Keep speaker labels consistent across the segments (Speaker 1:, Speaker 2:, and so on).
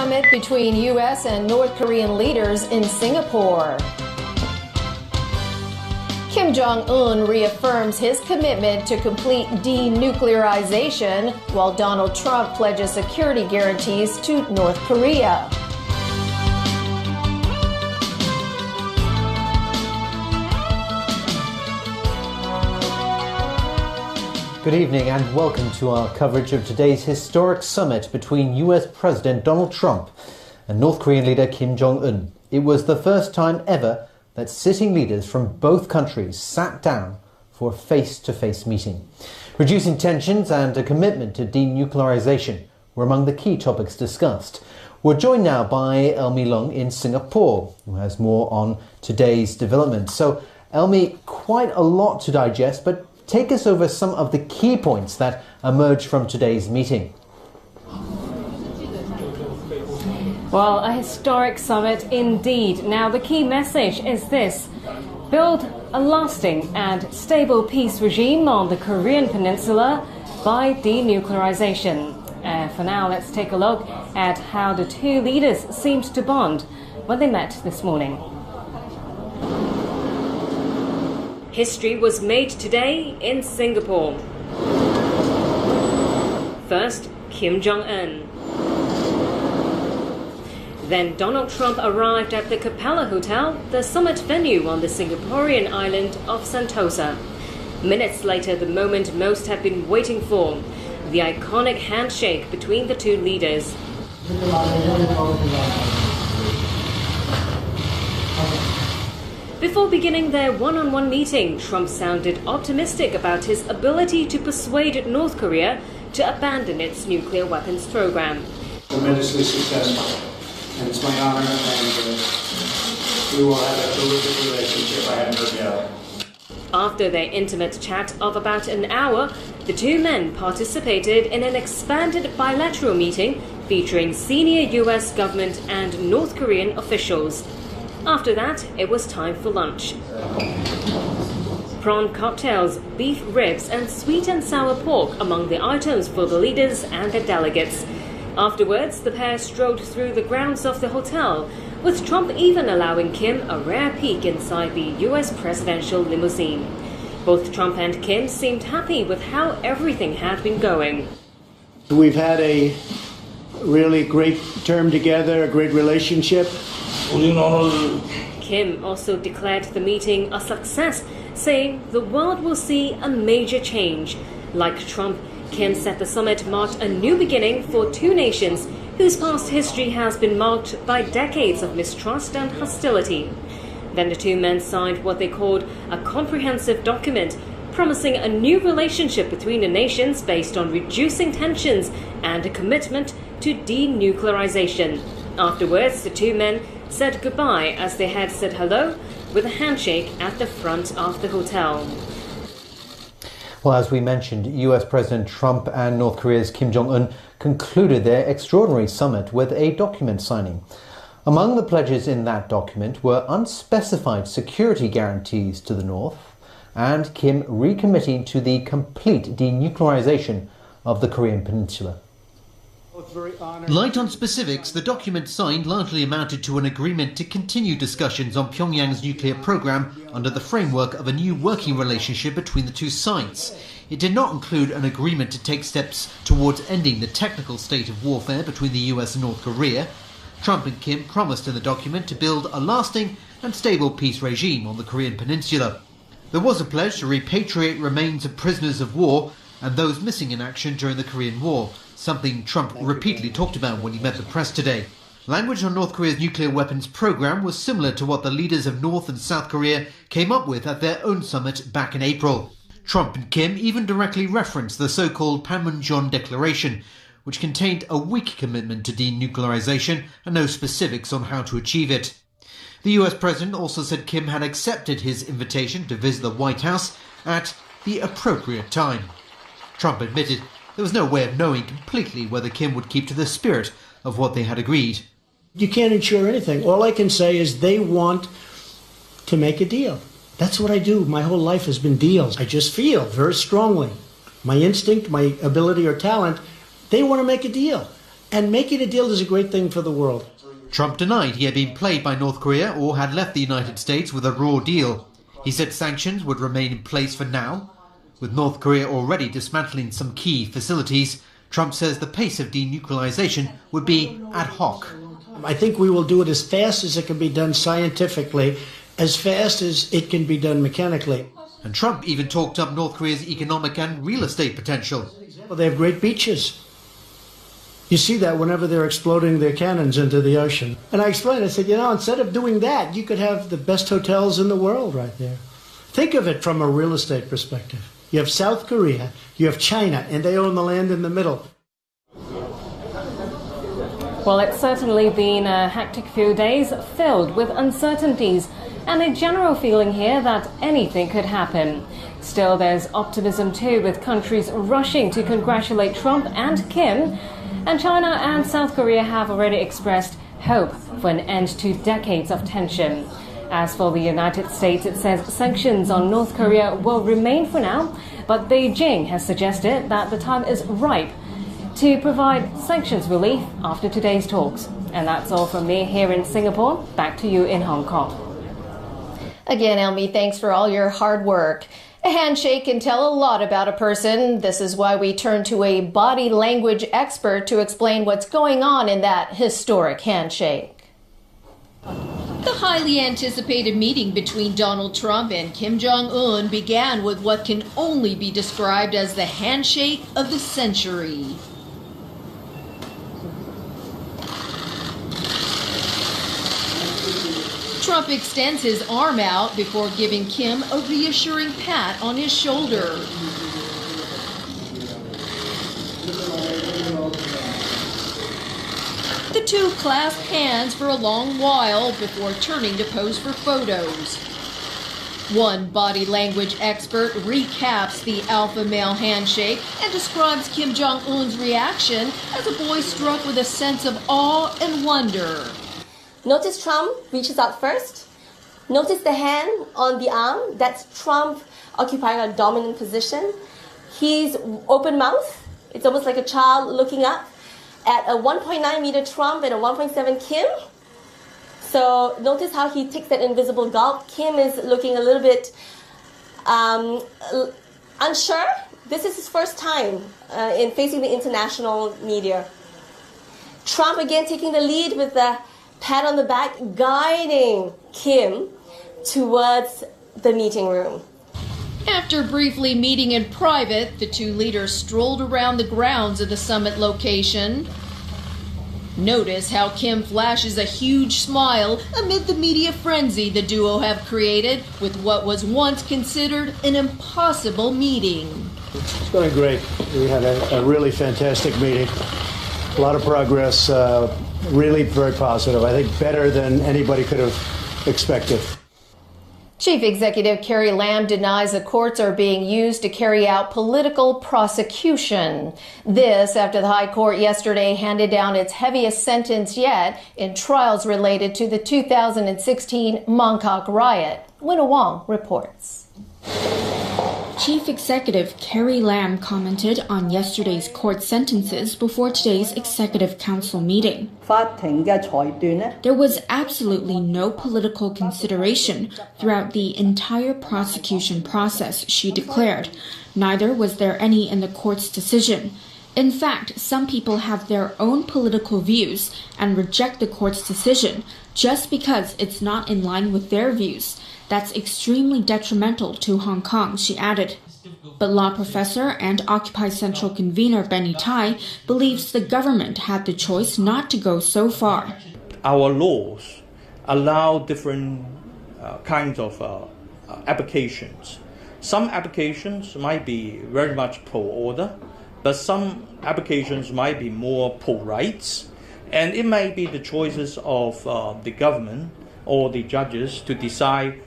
Speaker 1: Summit between U.S. and North Korean leaders in Singapore. Kim Jong-un reaffirms his commitment to complete denuclearization, while Donald Trump pledges security guarantees to North Korea.
Speaker 2: Good evening and welcome to our coverage of today's historic summit between US President Donald Trump and North Korean leader Kim Jong-un. It was the first time ever that sitting leaders from both countries sat down for a face-to-face meeting. Reducing tensions and a commitment to denuclearization were among the key topics discussed. We're joined now by Elmi Leung in Singapore, who has more on today's developments. So, Elmi, quite a lot to digest, but take us over some of the key points that emerged from today's meeting.
Speaker 3: Well, a historic summit indeed. Now, the key message is this: build a lasting and stable peace regime on the Korean Peninsula by denuclearization. For now, let's take a look at how the two leaders seemed to bond when they met this morning. History was made today in Singapore. First, Kim Jong-un. Then Donald Trump arrived at the Capella Hotel, the summit venue on the Singaporean island of Sentosa. Minutes later, the moment most had been waiting for, the iconic handshake between the two leaders. Before beginning their one-on-one meeting, Trump sounded optimistic about his ability to persuade North Korea to abandon its nuclear weapons program.
Speaker 4: Tremendously successful, and it's my honor, and we will have a terrific relationship, I have no doubt.
Speaker 3: After their intimate chat of about an hour, the two men participated in an expanded bilateral meeting featuring senior US government and North Korean officials. After that, it was time for lunch. Prawn cocktails, beef ribs and sweet and sour pork among the items for the leaders and their delegates. Afterwards, the pair strolled through the grounds of the hotel, with Trump even allowing Kim a rare peek inside the US presidential limousine. Both Trump and Kim seemed happy with how everything had been going.
Speaker 4: We've had a really great term together, a great relationship.
Speaker 3: Kim also declared the meeting a success, saying the world will see a major change. Like Trump, Kim said the summit marked a new beginning for two nations whose past history has been marked by decades of mistrust and hostility. Then the two men signed what they called a comprehensive document, promising a new relationship between the nations based on reducing tensions and a commitment to denuclearization. Afterwards, the two men said goodbye as they had said hello with a handshake at the front of the hotel.
Speaker 2: Well, as we mentioned, US President Trump and North Korea's Kim Jong-un concluded their extraordinary summit with a document signing. Among the pledges in that document were unspecified security guarantees to the North and Kim recommitting to the complete denuclearization of the Korean Peninsula.
Speaker 5: Light on specifics, the document signed largely amounted to an agreement to continue discussions on Pyongyang's nuclear program under the framework of a new working relationship between the two sides. It did not include an agreement to take steps towards ending the technical state of warfare between the US and North Korea. Trump and Kim promised in the document to build a lasting and stable peace regime on the Korean Peninsula. There was a pledge to repatriate remains of prisoners of war and those missing in action during the Korean War, something Trump repeatedly talked about when he met the press today. Language on North Korea's nuclear weapons program was similar to what the leaders of North and South Korea came up with at their own summit back in April. Trump and Kim even directly referenced the so-called Panmunjom Declaration, which contained a weak commitment to denuclearization and no specifics on how to achieve it. The US president also said Kim had accepted his invitation to visit the White House at the appropriate time. Trump admitted there was no way of knowing completely whether Kim would keep to the spirit of what they had agreed.
Speaker 4: You can't ensure anything. All I can say is they want to make a deal. That's what I do. My whole life has been deals. I just feel very strongly. My instinct, my ability or talent, they want to make a deal. And making a deal is a great thing for the world.
Speaker 5: Trump denied he had been played by North Korea or had left the United States with a raw deal. He said sanctions would remain in place for now. With North Korea already dismantling some key facilities, Trump says the pace of denuclearization would be ad hoc.
Speaker 4: I think we will do it as fast as it can be done scientifically, as fast as it can be done mechanically.
Speaker 5: And Trump even talked up North Korea's economic and real estate potential.
Speaker 4: Well, they have great beaches. You see that whenever they're exploding their cannons into the ocean. And I explained, I said, instead of doing that, you could have the best hotels in the world right there. Think of it from a real estate perspective. You have South Korea, you have China, and they own the land in the middle.
Speaker 3: Well, it's certainly been a hectic few days filled with uncertainties and a general feeling here that anything could happen. Still, there's optimism too, with countries rushing to congratulate Trump and Kim. And China and South Korea have already expressed hope for an end to decades of tension. As for the United States, it says sanctions on North Korea will remain for now, but Beijing has suggested that the time is ripe to provide sanctions relief after today's talks. And that's all from me here in Singapore. Back to you in Hong Kong.
Speaker 1: Again, Elmi, thanks for all your hard work. A handshake can tell a lot about a person. This is why we turn to a body language expert to explain what's going on in that historic handshake.
Speaker 6: The highly anticipated meeting between Donald Trump and Kim Jong-un began with what can only be described as the handshake of the century. Trump extends his arm out before giving Kim a reassuring pat on his shoulder. The two clasped hands for a long while before turning to pose for photos. One body language expert recaps the alpha male handshake and describes Kim Jong-un's reaction as a boy struck with a sense of awe and wonder.
Speaker 7: Notice Trump reaches out first. Notice the hand on the arm. That's Trump occupying a dominant position. He's open mouth. It's almost like a child looking up at a 1.9 meter Trump and a 1.7 Kim. So notice how he takes that invisible gulp. Kim is looking a little bit unsure. This is his first time in facing the international media. Trump again taking the lead with the pat on the back, guiding Kim towards the meeting room.
Speaker 6: After briefly meeting in private, the two leaders strolled around the grounds of the summit location. Notice how Kim flashes a huge smile amid the media frenzy the duo have created with what was once considered an impossible meeting.
Speaker 4: It's going great. We had a really fantastic meeting. A lot of progress, really very positive. I think better than anybody could have expected.
Speaker 1: Chief Executive Carrie Lam denies the courts are being used to carry out political prosecution. This after the High Court yesterday handed down its heaviest sentence yet in trials related to the 2016 Mongkok riot. Winnie Wong reports.
Speaker 8: Chief Executive Carrie Lam commented on yesterday's court sentences before today's Executive Council meeting. There was absolutely no political consideration throughout the entire prosecution process, she declared. Neither was there any in the court's decision. In fact, some people have their own political views and reject the court's decision just because it's not in line with their views. That's extremely detrimental to Hong Kong, she added. But law professor and Occupy Central convener Benny Tai believes the government had the choice not to go so far.
Speaker 9: Our laws allow different kinds of applications. Some applications might be very much pro-order, but some applications might be more pro-rights. And it may be the choices of the government or the judges to decide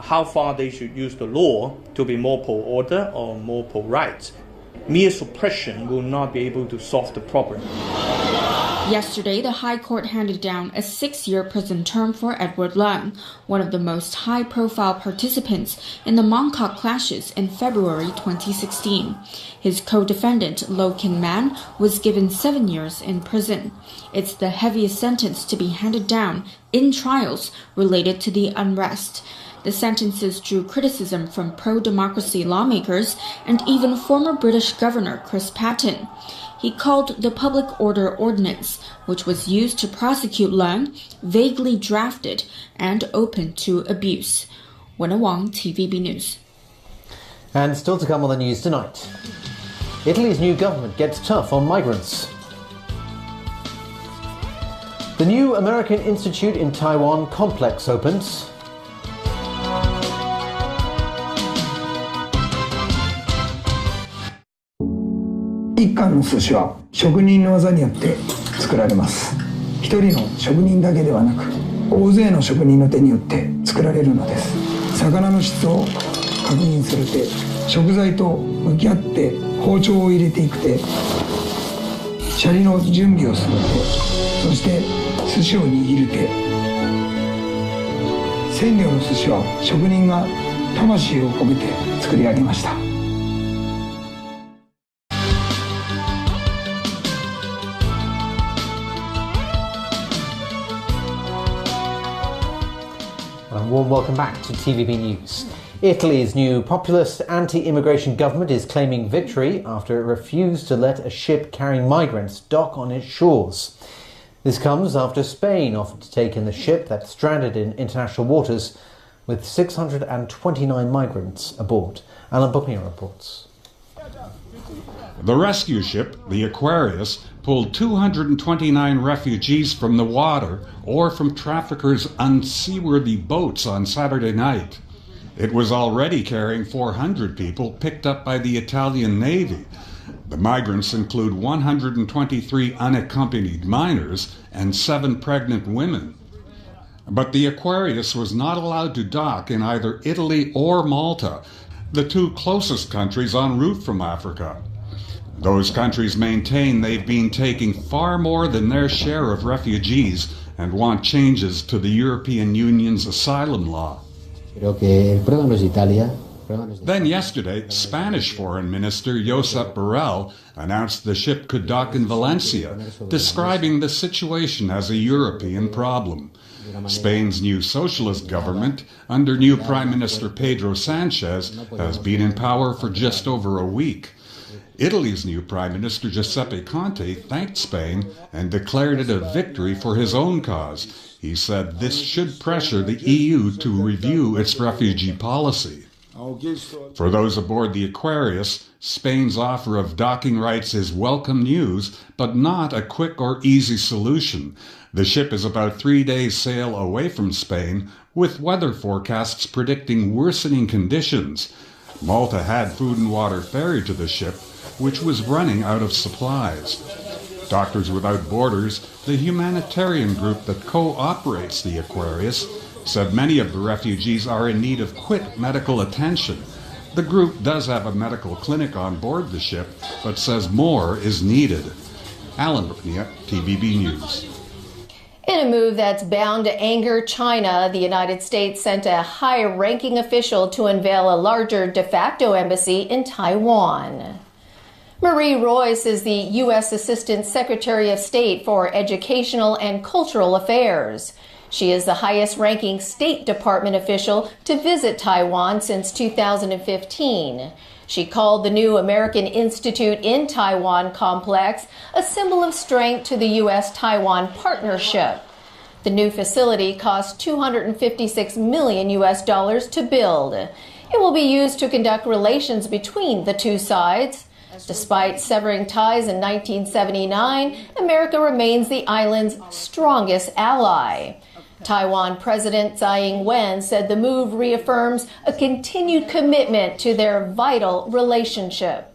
Speaker 9: how far they should use the law to be more pro-order or more pro-rights. Mere suppression will not be able to solve the problem.
Speaker 8: Yesterday, the High Court handed down a 6-year prison term for Edward Leung, one of the most high-profile participants in the Mongkok clashes in February 2016. His co-defendant, Lo Kin-man, was given 7 years in prison. It's the heaviest sentence to be handed down in trials related to the unrest. The sentences drew criticism from pro-democracy lawmakers and even former British Governor Chris Patten. He called the Public Order Ordinance, which was used to prosecute Leung, vaguely drafted and open to abuse. Wenna Wang, TVB News.
Speaker 2: And still to come on the news tonight. Italy's new government gets tough on migrants. The new American Institute in Taiwan complex opens.
Speaker 10: 一貫の寿司は職人の技によって作られます。一人の職人だけではなく、大勢の職人の手によって作られるのです。魚の質を確認する手、食材と向き合って包丁を入れていく手、シャリの準備をする手、そして寿司を握る手。千両の寿司は職人が魂を込めて作り上げました。
Speaker 2: Warm welcome back to TVB News. Italy's new populist anti-immigration government is claiming victory after it refused to let a ship carrying migrants dock on its shores. This comes after Spain offered to take in the ship that's stranded in international waters with 629 migrants aboard. Alan Buckner reports.
Speaker 11: The rescue ship, the Aquarius, pulled 229 refugees from the water or from traffickers' unseaworthy boats on Saturday night. It was already carrying 400 people picked up by the Italian Navy. The migrants include 123 unaccompanied minors and 7 pregnant women. But the Aquarius was not allowed to dock in either Italy or Malta, the two closest countries en route from Africa. Those countries maintain they've been taking far more than their share of refugees and want changes to the European Union's asylum law. Then yesterday, Spanish Foreign Minister Josep Borrell announced the ship could dock in Valencia, describing the situation as a European problem. Spain's new socialist government, under new Prime Minister Pedro Sanchez, has been in power for just over a week. Italy's new Prime Minister Giuseppe Conte thanked Spain and declared it a victory for his own cause. He said this should pressure the EU to review its refugee policy. For those aboard the Aquarius, Spain's offer of docking rights is welcome news, but not a quick or easy solution. The ship is about 3 days' sail away from Spain, with weather forecasts predicting worsening conditions. Malta had food and water ferried to the ship, which was running out of supplies. Doctors Without Borders, the humanitarian group that co-operates the Aquarius, said many of the refugees are in need of quick medical attention. The group does have a medical clinic on board the ship, but says more is needed. Alan Buckner, TVB News.
Speaker 1: In a move that's bound to anger China, the United States sent a high-ranking official to unveil a larger de facto embassy in Taiwan. Marie Royce is the U.S. Assistant Secretary of State for Educational and Cultural Affairs. She is the highest-ranking State Department official to visit Taiwan since 2015. She called the new American Institute in Taiwan complex a symbol of strength to the U.S.-Taiwan partnership. The new facility cost $256 million to build. It will be used to conduct relations between the two sides. Despite severing ties in 1979, America remains the island's strongest ally. Taiwan President Tsai Ing-wen said the move reaffirms a continued commitment to their vital relationship.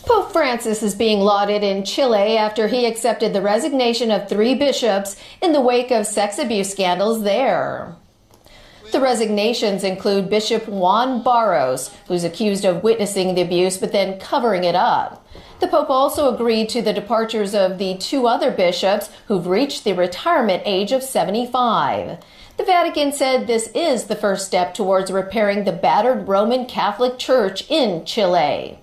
Speaker 1: Pope Francis is being lauded in Chile after he accepted the resignation of 3 bishops in the wake of sex abuse scandals there. The resignations include Bishop Juan Barros, who's accused of witnessing the abuse but then covering it up. The Pope also agreed to the departures of the 2 other bishops who've reached the retirement age of 75. The Vatican said this is the first step towards repairing the battered Roman Catholic Church in Chile.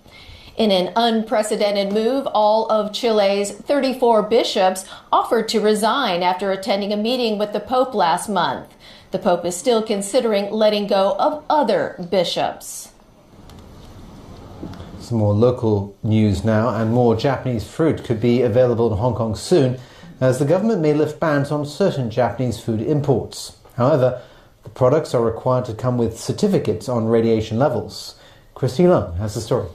Speaker 1: In an unprecedented move, all of Chile's 34 bishops offered to resign after attending a meeting with the Pope last month. The Pope is still considering letting go of other bishops.
Speaker 2: Some more local news now, and more Japanese fruit could be available in Hong Kong soon, as the government may lift bans on certain Japanese food imports. However, the products are required to come with certificates on radiation levels. Christine Lung has the story.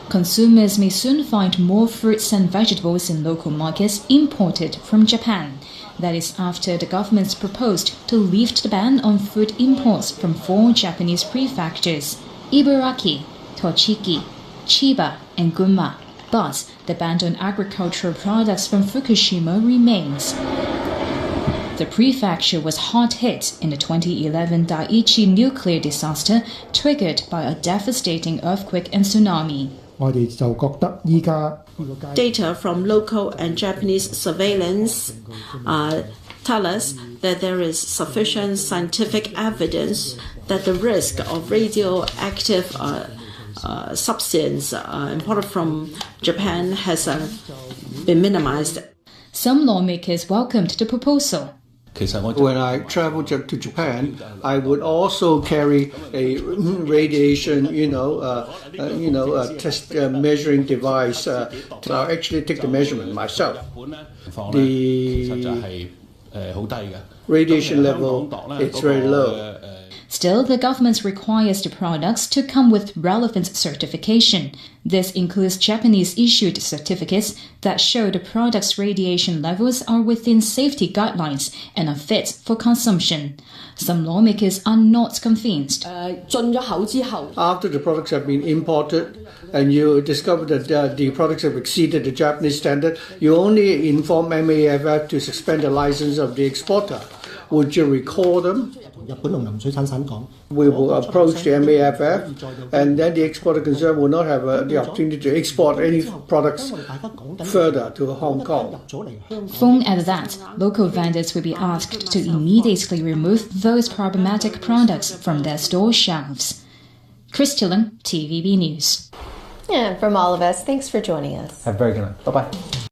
Speaker 8: Consumers may soon find more fruits and vegetables in local markets imported from Japan. That is after the government's proposed to lift the ban on food imports from 4 Japanese prefectures: Ibaraki, Tochigi, Chiba, and Gunma. But the ban on agricultural products from Fukushima remains. The prefecture was hard hit in the 2011 Daiichi nuclear disaster triggered by a devastating earthquake and tsunami.
Speaker 12: Data from local and Japanese surveillance tell us that there is sufficient scientific evidence that the risk of radioactive substance imported from Japan has been minimized.
Speaker 8: Some lawmakers welcomed the proposal.
Speaker 4: When I travel to Japan, I would also carry a radiation, test measuring device. I'll actually take the measurement myself. The radiation level is very low.
Speaker 8: Still, the government requires the products to come with relevant certification. This includes Japanese-issued certificates that show the product's radiation levels are within safety guidelines and are fit for consumption. Some lawmakers are not convinced.
Speaker 4: After the products have been imported and you discover that the products have exceeded the Japanese standard, you only inform MAFF to suspend the license of the exporter. Would you recall them? We will approach the MAFF, and then the exporter concerned will not have the opportunity to export any products further to Hong Kong.
Speaker 8: Fung added that local vendors will be asked to immediately remove those problematic products from their store shelves. Christy Lung, TVB News.
Speaker 1: And from all of us, thanks for joining us.
Speaker 2: Have a very good night. Bye-bye.